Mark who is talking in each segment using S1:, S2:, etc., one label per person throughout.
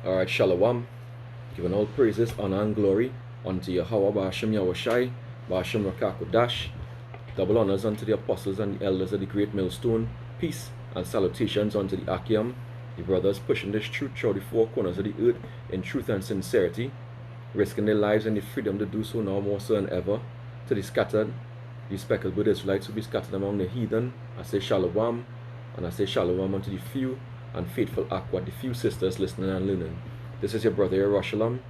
S1: Alright, Shalom. Giving all praises, honor, and glory unto Yahweh Ba'ashem Yahushai, Ba'ashem Rakakodash. Double honors unto the apostles and the elders of the great millstone. Peace and salutations unto the Akim, the brothers pushing this truth through the four corners of the earth in truth and sincerity, risking their lives and the freedom to do so now more so than ever. To the scattered, the speckled Israelites who be scattered among the heathen, I say Shalom, and I say Shalom unto the few and faithful Aqua, the few sisters listening and learning. This is your brother Yerushalayim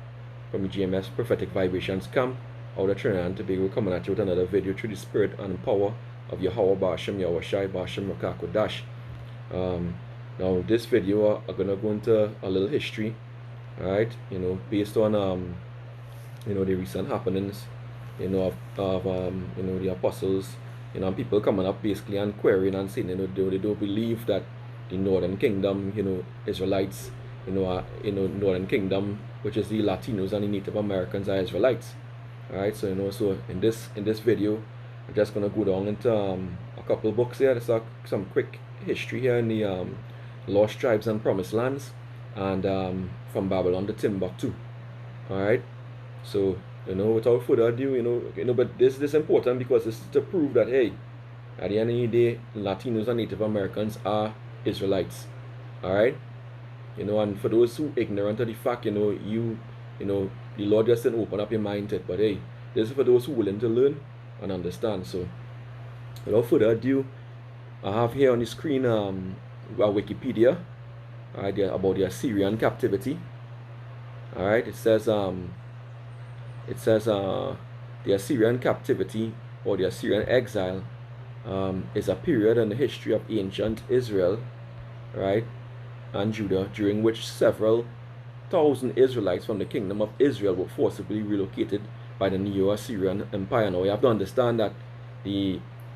S1: from the GMS Prophetic Vibrations Camp out of Trinidad and Tobago, coming at you with another video through the spirit and power of Yahweh Ba'ashem Yahushai Ba'ashem Rakakodash. Now this video I'm gonna go into a little history, alright, based on the recent happenings, of the apostles, and people coming up basically and querying and saying, they don't believe that the Northern Kingdom, Israelites, Northern Kingdom, which is the Latinos and the Native Americans, are Israelites. Alright, so so in this video, I'm just gonna go down into a couple of books here. There's some quick history here in the Lost Tribes and Promised Lands, and from Babylon to Timbuktu. Alright, so without further ado, but this is important because this is to prove that, hey, at the end of the day, Latinos and Native Americans are Israelites. Alright, and for those who ignorant of the fact, the Lord just didn't open up your mind to it, but hey, this is for those who are willing to learn and understand. So without further ado, I have here on the screen a Wikipedia, alright, about the Assyrian captivity. Alright, it says the Assyrian captivity or the Assyrian exile is a period in the history of ancient Israel, right, and Judah, during which several thousand Israelites from the kingdom of Israel were forcibly relocated by the Neo-Assyrian Empire. Now you have to understand that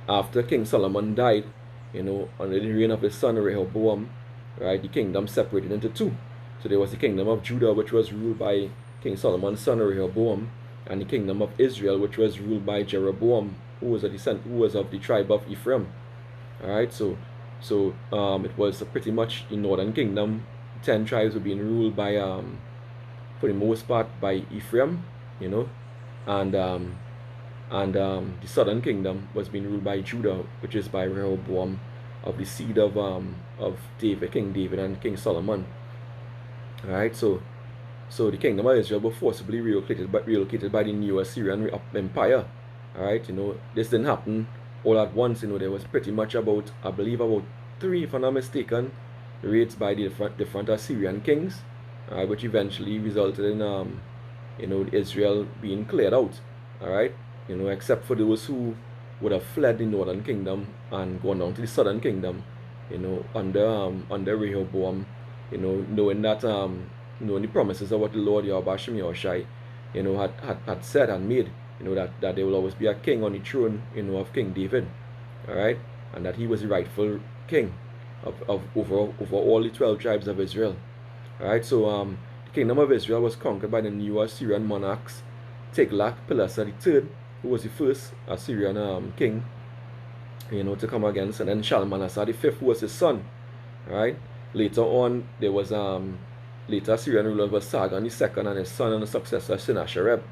S1: after King Solomon died, under the reign of his son Rehoboam, right, the kingdom separated into two. So there was the kingdom of Judah, which was ruled by King Solomon's son Rehoboam, and the kingdom of Israel, which was ruled by Jeroboam, who was of the tribe of Ephraim. Alright, so it was pretty much the northern kingdom. 10 tribes were being ruled by, for the most part, by Ephraim, and the southern kingdom was being ruled by Judah, which is by Rehoboam, of the seed of David, King David and King Solomon. Alright, so the kingdom of Israel were forcibly relocated by the Neo-Assyrian Empire. Alright, this didn't happen all at once. There was pretty much about 3, if I'm not mistaken, raids by the different Assyrian kings, which eventually resulted in Israel being cleared out. Alright, except for those who would have fled the northern kingdom and gone down to the southern kingdom, under Rehoboam, knowing that the promises of what the Lord Yahweh Ba'ashem Yahushai had said and made, that there will always be a king on the throne, of King David, alright, and that he was the rightful king over all the 12 tribes of Israel. Alright, so the kingdom of Israel was conquered by the Neo-Assyrian monarchs Tiglath-Pileser III, who was the first Assyrian king, to come against, and then Shalmaneser V, who was his son. Alright, later on there was later Assyrian ruler was Sargon II and his son and the successor Sennacherib.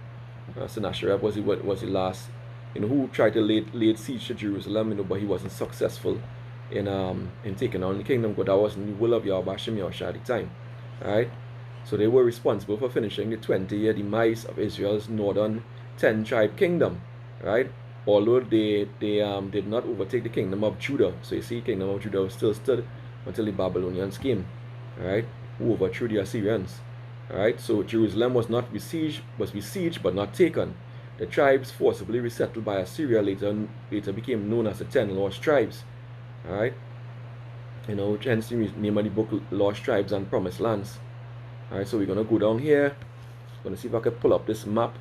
S1: Sennacherib was the last, who tried to lay siege to Jerusalem, but he wasn't successful in taking on the kingdom, because that wasn't the will of Yahweh Ba'ashem Yahushai at the time. Alright, so they were responsible for finishing the 20-year demise of Israel's northern 10-tribe kingdom. Right, although they did not overtake the kingdom of Judah. So you see, kingdom of Judah still stood until the Babylonians came, alright, who overthrew the Assyrians. Alright, so Jerusalem was besieged but not taken. The tribes forcibly resettled by Assyria later became known as the 10 Lost Tribes. Alright, hence the name of the book, Lost Tribes and Promised Lands. Alright, so we're gonna go down here. I'm gonna see if I can pull up this map.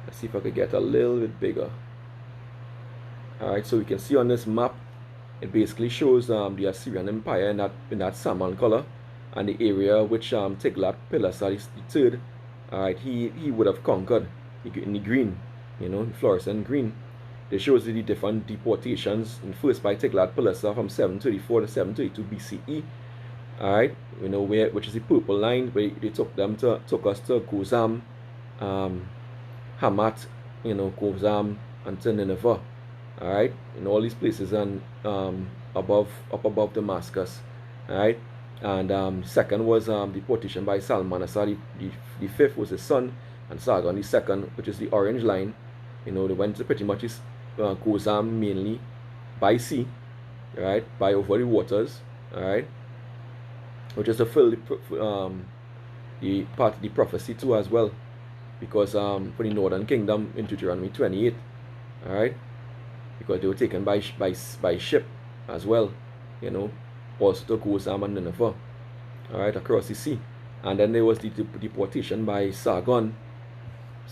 S1: Let's see if I could get a little bit bigger. Alright, so we can see on this map, it basically shows the Assyrian Empire in that salmon color, and the area which Tiglath-Pileser III, alright, he would have conquered in the green, fluorescent green. This shows the different deportations, and first by Tiglath-Pileser from 734 to 732 BCE, All right, you know where, which is the purple line, where they took us to Gozam, um, Hamat, you know, Gozam, and to Nineveh. All right, in all these places and up above Damascus. All right, and second was deportation by Salmanasar. The fifth was his son, and Sargon the second, which is the orange line. You know, they went to pretty much Gozam mainly by sea, right, by over the waters. All right, which is to fill the part of the prophecy too as well, because for the northern kingdom in Deuteronomy 28, all right, because they were taken by ship as well, you know, also to Gozam and Nineveh, all right, across the sea. And then there was the deportation by Sargon,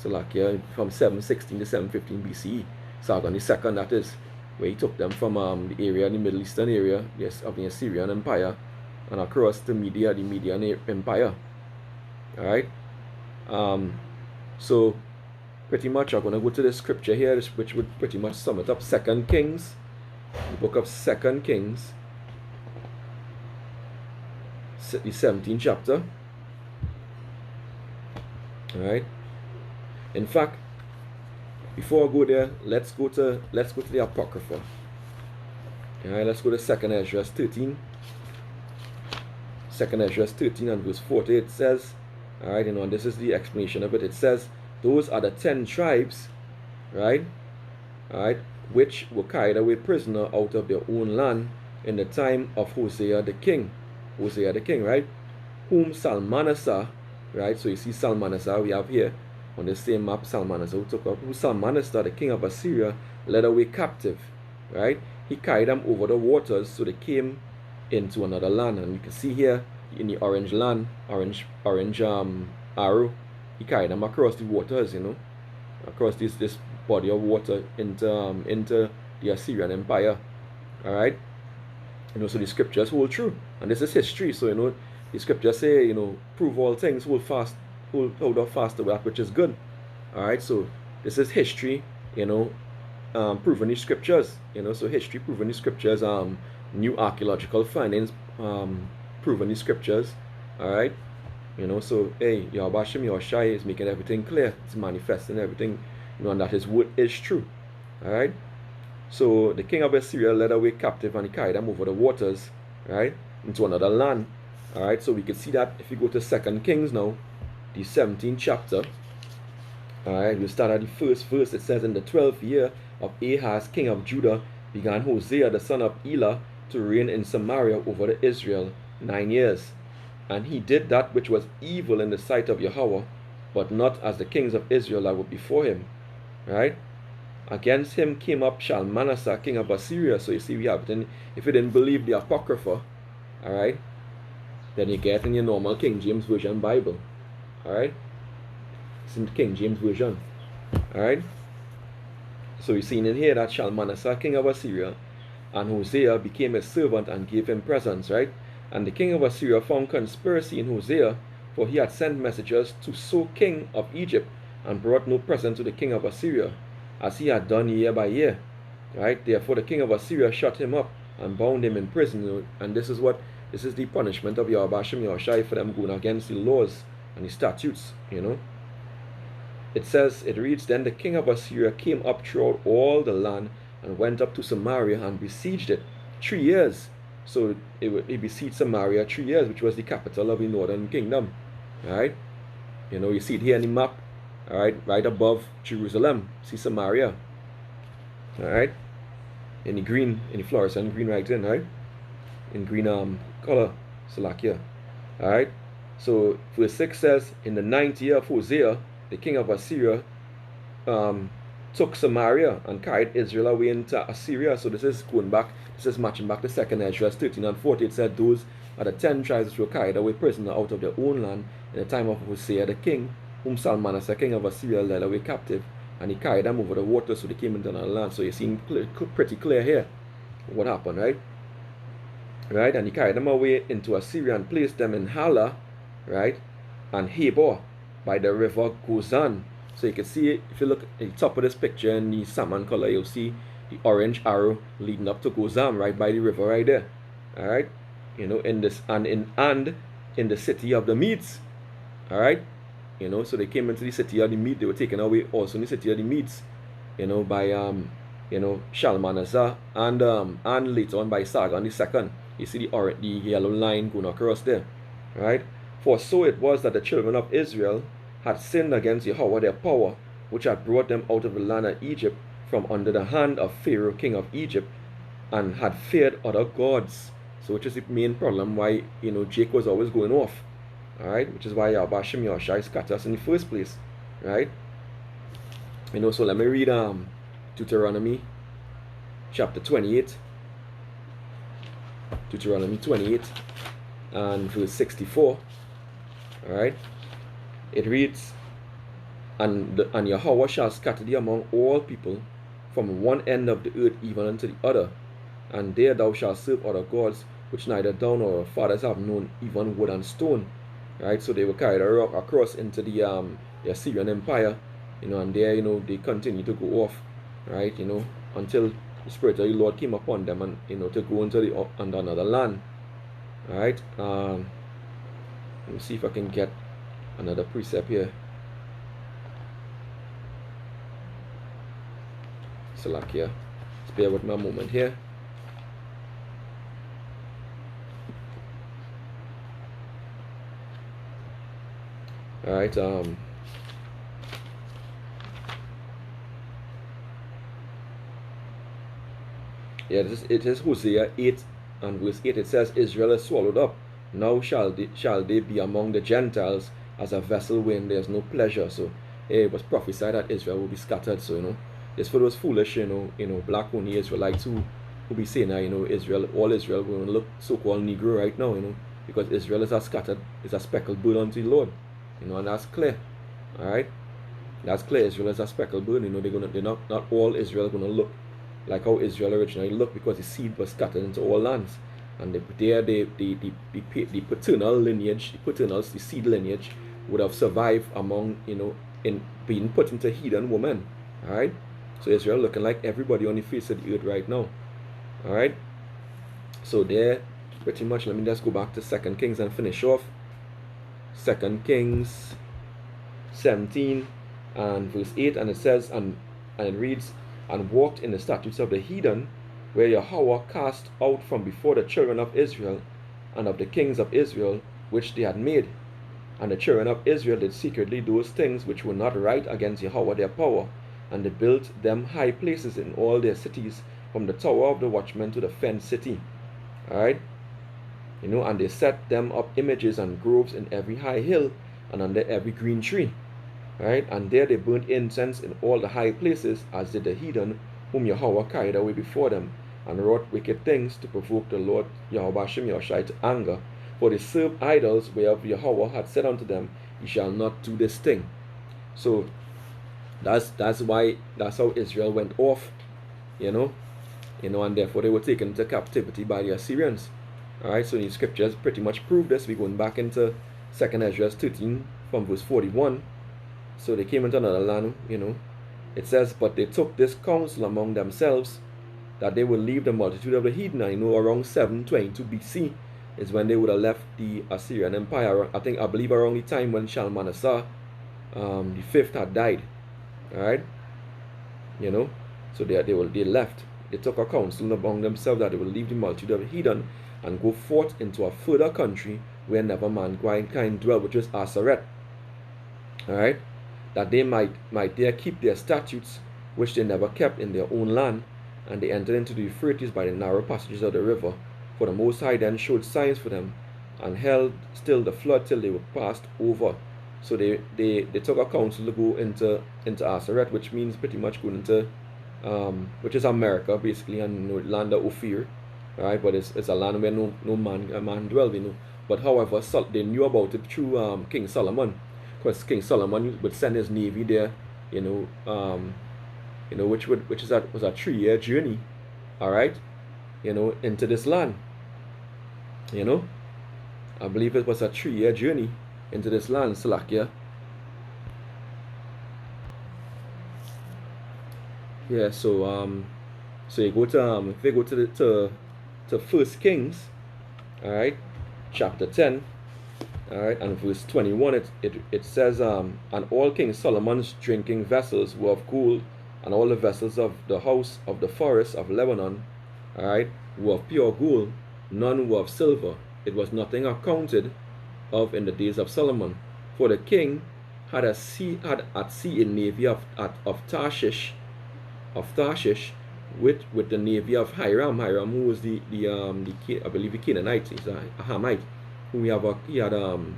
S1: Salakia, from 716 to 715 BCE. Sargon the second, that is, where he took them from the area, the Middle Eastern area, yes, of the Assyrian Empire, and across the Median Empire. All right. So pretty much I'm going to go to the scripture here, which would pretty much sum it up. 2 Kings, the book of 2 Kings, the 17th chapter. All right. In fact, before I go there, let's go to the Apocrypha. All right, let's go to 2 Ezra 13. 2 Ezra 13 and verse 40. It says, all right, you know, and this is the explanation of it. It says, those are the 10 tribes, right? All right, which were carried away prisoner out of their own land in the time of Hosea the king. Hosea the king, right? Whom Salmanasar, right? So you see Salmanasar we have here on the same map, Salmanasar who took up, who Salmanasar, the king of Assyria, led away captive, right? He carried them over the waters, so they came into another land. And you can see here in the orange land, orange arrow, he carried them across the waters, you know, across this body of water into the Assyrian Empire. All right, you know, so the scriptures hold true, and this is history. So you know, the scriptures say, you know, prove all things, hold out fast the that which is good. All right, so this is history, you know, proving the scriptures, you know, so history proving the scriptures, new archaeological findings proving the scriptures. All right, you know, so hey, Yahushua is making everything clear, it's manifesting everything, you know, and that his word is true. All right, so the king of Assyria led away captive, and he carried them over the waters, right, into another land. All right, so we can see that if you go to 2 Kings now, the 17th chapter. All right, we'll start at the first verse. It says, in the 12th year of Ahaz, king of Judah, began Hosea the son of Elah to reign in Samaria over the Israel 9 years. And he did that which was evil in the sight of Yahweh, but not as the kings of Israel that were before him. Right? Against him came up Shalmaneser, king of Assyria. So you see, we have it. If you didn't believe the Apocrypha, all right, then you get in your normal King James Version Bible. All right, it's in the King James Version. All right. So you see in here that Shalmaneser, king of Assyria, and Hosea became his servant and gave him presents, right? And the king of Assyria found conspiracy in Hosea, for he had sent messengers to So, king of Egypt, and brought no present to the king of Assyria, as he had done year by year. Right? Therefore the king of Assyria shut him up and bound him in prison. And this is the punishment of Yahushua for them going against the laws and the statutes, you know. It says, it reads, then the king of Assyria came up throughout all the land and went up to Samaria and besieged it 3 years. So he besieged Samaria 3 years, which was the capital of the northern kingdom. All right, you know, you see it here in the map. All right, right above Jerusalem, see Samaria. All right, in the green, in the fluorescent green right in, right, in green color, Salakia. All right, so verse 6 says, in the 9th year of Hosea, the king of Assyria took Samaria and carried Israel away into Assyria. So this is going back, this is matching back to 2 Ezra 13 and 40. It said those are the 10 tribes which were carried away prisoner out of their own land in the time of Hosea the king, whom Salmaneser, king of Assyria, led away captive, and he carried them over the water, so they came into another land. So you see pretty clear here what happened, right? Right, and he carried them away into Assyria and placed them in Hala, right, and Habor by the river Gozan. So you can see, if you look at the top of this picture in the salmon color, you'll see the orange arrow leading up to Gozan, right by the river right there. All right, in this and in the city of the Medes. All right, so they came into the city of the Medes. They were taken away also in the city of the Medes, by Shalmaneser and later on by Sargon II. You see the yellow line going across there, right? For so it was that the children of Israel had sinned against Yahweh their power, which had brought them out of the land of Egypt from under the hand of Pharaoh king of Egypt, and had feared other gods. So which is the main problem why Jake was always going off. Alright, which is why Yahweh Shem Yahushai scattered us in the first place. Right? So let me read Deuteronomy chapter 28. Deuteronomy 28 and verse 64. Alright. It reads, and Yahweh shall scatter thee among all people from one end of the earth even unto the other, and there thou shalt serve other gods which neither thou nor our fathers have known, even wood and stone. Right? So they were carried across into the Assyrian Empire, and there they continue to go off, right? Until the Spirit of the Lord came upon them, and to go into another land. All right. Let me see if I can get another precept here. Salakia. Just bear with me a moment here. All right. Yeah, it is Hosea 8 and verse 8. It says, Israel is swallowed up. Now shall they be among the Gentiles as a vessel wherein there is no pleasure. So it was prophesied that Israel will be scattered. So it's for those foolish, black only Israelites who be saying that all Israel will look so-called Negro right now, because Israel is a scattered, is a speckled bird unto the Lord, and that's clear. All right, that's clear. Israel is a speckled bird. They're not all Israel gonna look like how Israel originally looked, because the seed was scattered into all lands, and the paternal lineage, the seed lineage would have survived among in being put into heathen women. All right, so Israel looking like everybody on the face of the earth right now. All right, so there pretty much. Let me just go back to 2 Kings and finish off. 2 Kings 17 and verse 8, and it says, and it reads, and walked in the statutes of the heathen, where Yahweh cast out from before the children of Israel, and of the kings of Israel, which they had made. And the children of Israel did secretly those things which were not right against Yahweh their power, and they built them high places in all their cities, from the tower of the watchman to the fenced city. Alright? And they set them up images and groves in every high hill, and under every green tree. Right? And there they burnt incense in all the high places, as did the heathen, whom Yahweh carried away before them, and wrought wicked things to provoke the Lord Yahweh Shem Yahushai to anger. For they served idols, whereof Yahweh had said unto them, Ye shall not do this thing. So that's how Israel went off, and therefore they were taken into captivity by the Assyrians. Alright, so the scriptures pretty much prove this. We're going back into 2 Ezra 13 from verse 41. So they came into another land, It says, but they took this counsel among themselves, that they would leave the multitude of the heathen. Around 722 BC is when they would have left the Assyrian Empire. I believe around the time when Shalmaneser the fifth had died. Alright? So they left. They took a counsel among themselves that they would leave the multitude of the heathen and go forth into a further country where never mankind dwell, which is Arsareth. Alright? That they might there keep their statutes, which they never kept in their own land, and they entered into the Euphrates by the narrow passages of the river. For the Most High then showed signs for them, and held still the flood till they were passed over. So they took a counsel to go into Arsareth, which means pretty much going into which is America basically, and land of Ophir, right? But it's a land where no man dwell, But however, they knew about it through King Solomon, because King Solomon would send his navy there, which was a 3-year journey, all right, into this land. I believe it was a 3-year journey into this land, Salakia. Yeah, so you go to if they go to 1 Kings, all right, chapter 10, all right, and verse 21, it says, and all King Solomon's drinking vessels were of gold, and all the vessels of the house of the forest of Lebanon, all right, were of pure gold, none were of silver. It was nothing accounted of in the days of Solomon. For the king had at sea a navy of Tarshish, with the navy of Hiram, who was the I believe the Canaanite, he's a Hamite, who he had an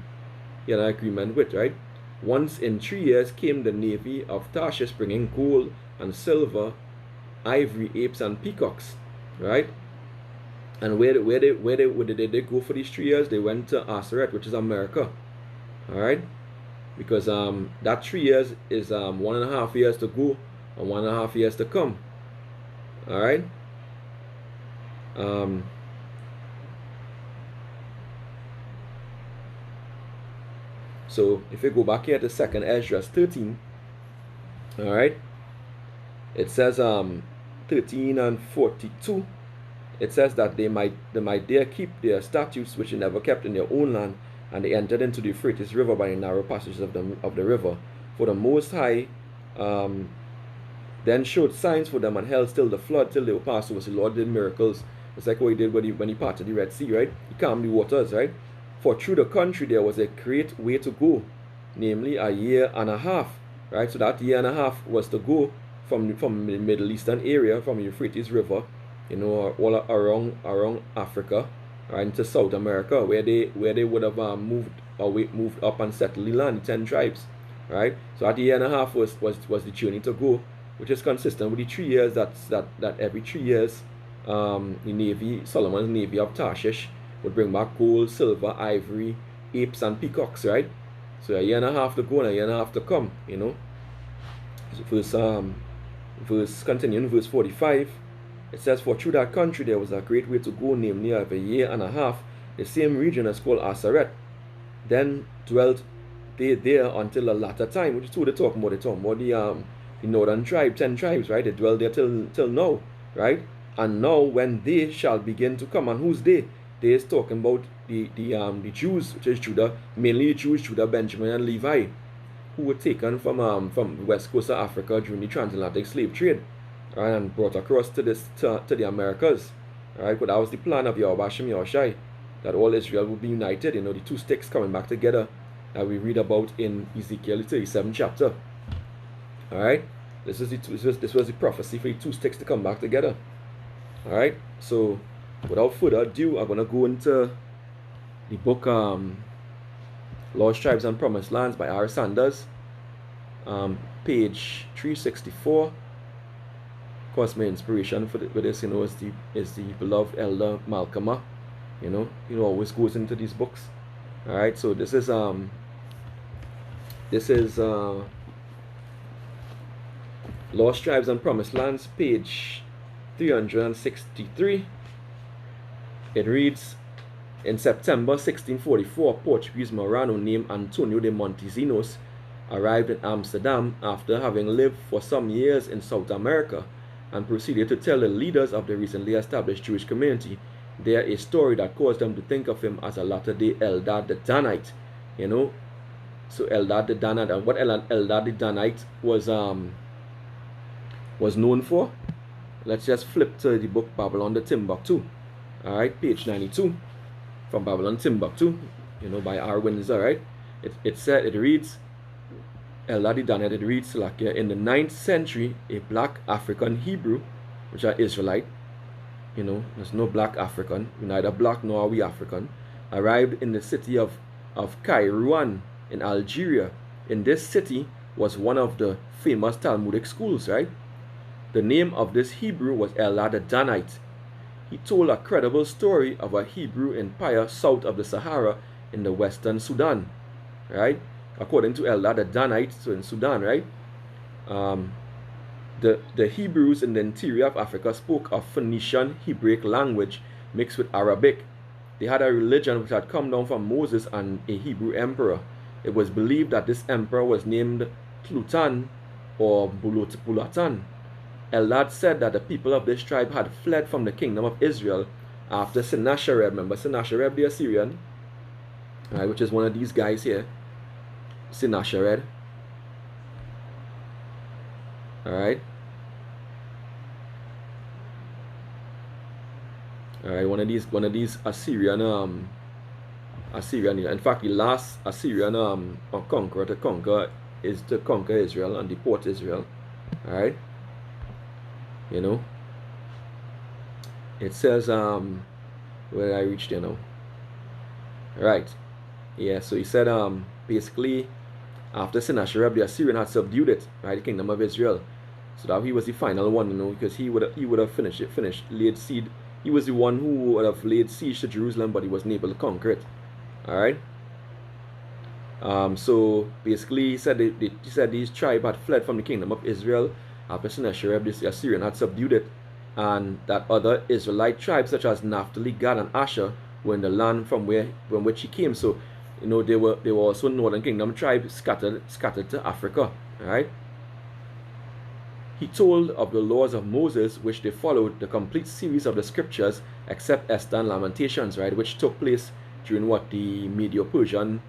S1: agreement with, right? Once in 3 years came the navy of Tarshish, bringing gold and silver, ivory, apes, and peacocks, right? And where did they go for these 3 years? They went to Arsareth, which is America, all right? Because that 3 years is 1.5 years to go and 1.5 years to come, all right? So if we go back here to 2nd Ezra 13, all right, it says 13 and 42. It says that they might dare keep their statutes which they never kept in their own land, and they entered into the Euphrates River by the narrow passages of the river. For the Most High then showed signs for them and held still the flood till they were passed over. So the Lord did miracles. It's like what he did when he parted the Red Sea, right? He calmed the waters, right? For through the country there was a great way to go, namely 1.5 years, right? So that 1.5 years was to go from the Middle Eastern area, from the Euphrates River, you know, all around Africa, right, into South America, where they would have moved up and settled the land, the 10 tribes, right? So that 1.5 years was the journey to go, which is consistent with the 3 years that every 3 years Solomon's navy of Tarshish would bring back gold, silver, ivory, apes, and peacocks, right? So 1.5 years to go and 1.5 years to come, you know. Verse continuing, verse 45, it says, for through that country there was a great way to go, namely of 1.5 years. The same region is called Arsareth. Then dwelt they there until the latter time, which is who they're talking about. They're talking about the northern tribe, 10 tribes, right? They dwell there till now, right? And now when they shall begin to come, and who's they? They is talking about the Jews, which is Judah, mainly the Jews, Judah, Benjamin, and Levi, who were taken from the west coast of Africa during the transatlantic slave trade, right, and brought across to the Americas, right? But that was the plan of Yahweh Hashem Yahushai, that all Israel would be united. You know, the two sticks coming back together that we read about in Ezekiel 37 chapter. All right, this was the prophecy for the two sticks to come back together. All right, so without further ado, I'm gonna go into the book Lost Tribes and Promised Lands by R. Sanders, page 364. Of course, my inspiration for this, you know, is the beloved elder Malcolm. You know, he always goes into these books. All right, so this is Lost Tribes and Promised Lands, page 363. It reads, in September 1644, a Portuguese Marano named Antonio de Montesinos arrived in Amsterdam after having lived for some years in South America, and proceeded to tell the leaders of the recently established Jewish community there a story that caused them to think of him as a latter-day Eldad the Danite. You know, so Eldad the Danite, and what Eldad the Danite was known for. Let's just flip to the book Babylon the Timbuktu. All right, page 92, from Babylon Timbuktu, you know, by R. Windsor, right? It reads, Eldad the Danite, it reads like in the 9th century, a black African Hebrew, which are Israelite, you know, there's no black African, we're neither black nor are we African, arrived in the city of Kairouan in Algeria. In this city was one of the famous Talmudic schools, right? The name of this Hebrew was Eldad the Danite. He told a credible story of a Hebrew empire south of the Sahara in the western Sudan, right? According to Eldad the Danite, so in Sudan, right? The Hebrews in the interior of Africa spoke a Phoenician Hebraic language mixed with Arabic. They had a religion which had come down from Moses and a Hebrew emperor. It was believed that this emperor was named Tlutan or Bulatan. Eldad said that the people of this tribe had fled from the kingdom of Israel after Sennacherib. Remember Sennacherib the Assyrian, right, which is one of these guys here, Sennacherib. All right. All right, one of these Assyrian. In fact, the last Assyrian conqueror to conquer Israel and deport Israel. All right. You know, it says where did I reach there now? Right. Yeah. So he said basically after Sennacherib the Assyrian had subdued it, right, the kingdom of Israel. So that he was the final one, you know, because he would have finished laid seed. He was the one who would have laid siege to Jerusalem, but he wasn't able to conquer it. All right. So basically, he said these tribes had fled from the kingdom of Israel after Sennacherib the Assyrian had subdued it, and that other Israelite tribes such as Naphtali, Gad, and Asher were in the land from which he came. So, you know, they were also northern kingdom tribes scattered to Africa. All right. He told of the laws of Moses, which they followed, the complete series of the scriptures, except Esther and Lamentations, right, which took place during what the Medo-Persian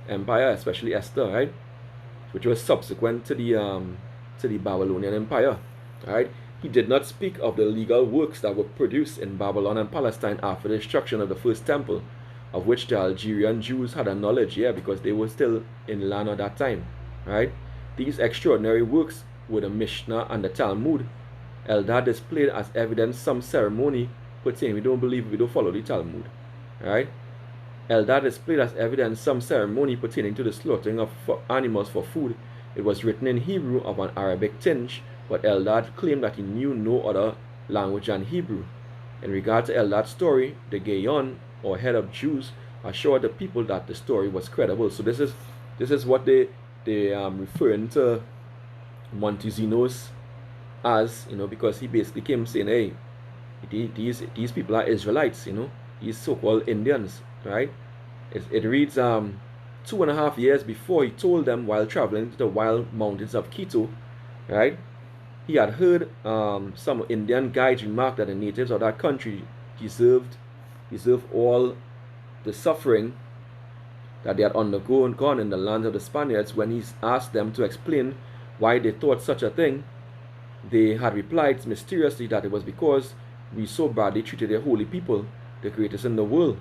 S1: Empire, especially Esther, right, which was subsequent to the Babylonian Empire, right. He did not speak of the legal works that were produced in Babylon and Palestine after the destruction of the first temple, of which the Algerian Jews had a knowledge, yeah, because they were still in land at that time, right. These extraordinary works were the Mishnah and the Talmud. Eldad displayed as evidence some ceremony pertaining. We don't follow the Talmud, right? Eldad displayed as evidence some ceremony pertaining to the slaughtering of animals for food. It was written in Hebrew of an Arabic tinge, but Eldad claimed that he knew no other language than Hebrew. In regard to Eldad's story, the Gaon, or head of Jews, assured the people that the story was credible. So this is what they referring to Montezinos as, you know, because he basically came saying, hey, these people are Israelites, you know, these so-called Indians, right? It reads 2.5 years before he told them while traveling to the wild mountains of Quito, right? He had heard some Indian guides remark that the natives of that country deserved all the suffering that they had undergone in the lands of the Spaniards. When he asked them to explain why they thought such a thing, they had replied mysteriously that it was because we so badly treated their holy people, the greatest in the world.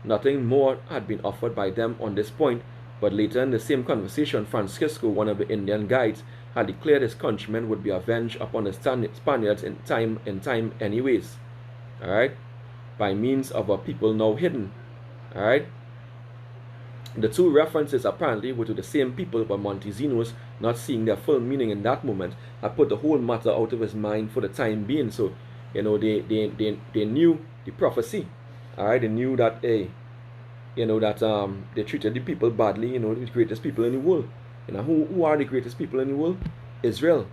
S1: Nothing more had been offered by them on this point, but later in the same conversation, Francisco, one of the Indian guides, had declared his countrymen would be avenged upon the Spaniards in time anyways, all right, by means of a people now hidden, all right. The two references apparently were to the same people, but Montezinos, not seeing their full meaning in that moment, had put the whole matter out of his mind for the time being. So, you know, they knew the prophecy, all right. They knew that, hey, you know, that they treated the people badly. You know, the greatest people in the world. You know, who are the greatest people in the world? Israel,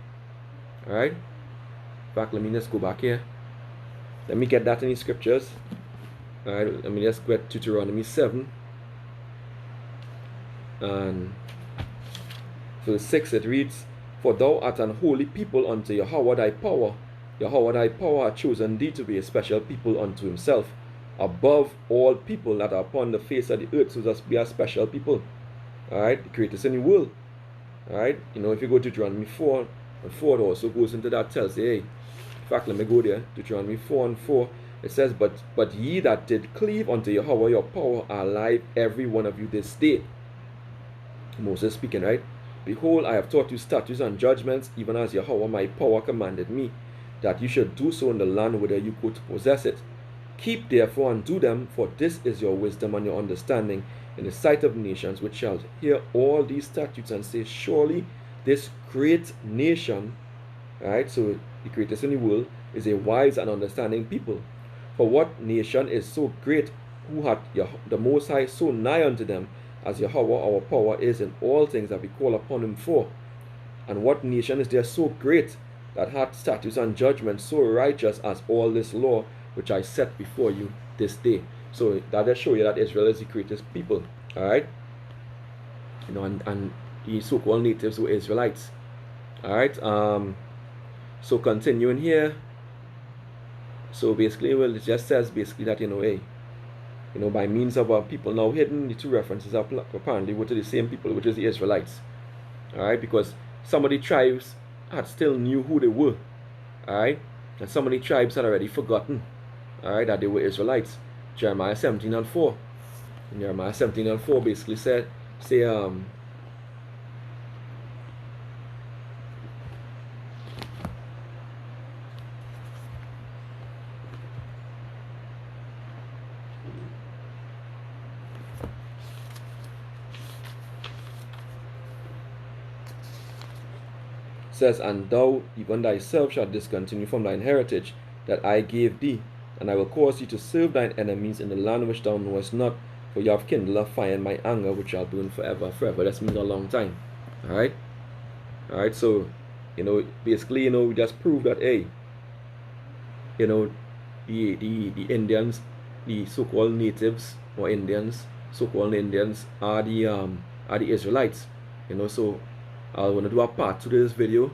S1: all right. In fact, let me just go back here. Let me get that in the scriptures. All right. Let me just get Deuteronomy 7. And verse 6 it reads, for thou art an holy people unto Yahweh thy power. Yahweh thy power hath chosen thee to be a special people unto himself, above all people that are upon the face of the earth. So just be a special people, all right, the greatest in the world, all right. You know, if you go to Deuteronomy 4 and 4, it also goes into that, tells you, hey, in fact, let me go there. Deuteronomy 4 and 4, it says, but ye that did cleave unto Yahweh your power are alive, every one of you this day. Moses speaking, right? Behold, I have taught you statutes and judgments, even as Yahweh my power commanded me, that you should do so in the land whither you go to possess it. Keep therefore and do them, for this is your wisdom and your understanding in the sight of nations, which shall hear all these statutes and say, surely this great nation, right? So the greatest in the world is a wise and understanding people. For what nation is so great, who hath the Most High so nigh unto them, as Yahweh our power is in all things that we call upon him for? And what nation is there so great, that hath statutes and judgments so righteous as all this law which I set before you this day? So that just show you that Israel is the greatest people, all right. You know, and the so-called natives were Israelites, all right. So continuing here, So basically, well, it just says basically that, hey, by means of people now hidden, the two references are apparently were to the same people, which is the Israelites. All right, because some of the tribes had still knew who they were. All right, and some of the tribes had already forgotten. All right, that they were Israelites. Jeremiah 17:4. Jeremiah 17:4 basically say says, and thou even thyself shalt discontinue from thine heritage that I gave thee, and I will cause thee to serve thine enemies in the land which thou knowest not, for you have kindled a fire in my anger which shall burn forever. Forever, that means a long time. Alright? Alright, so basically, we just prove that, hey, the Indians, the so-called natives or Indians, so-called Indians are the Israelites. So I want to do a part to this video.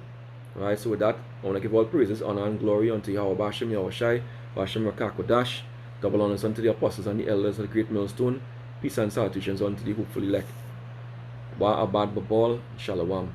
S1: Alright, so with that, I want to give all praises, honor, and glory unto Yahweh Bashem, Yahweh Shai, Bashem Rakakodash, double honors unto the apostles and the elders of the great millstone, peace and salutations unto the hopeful elect. Wa abad babal, shalom.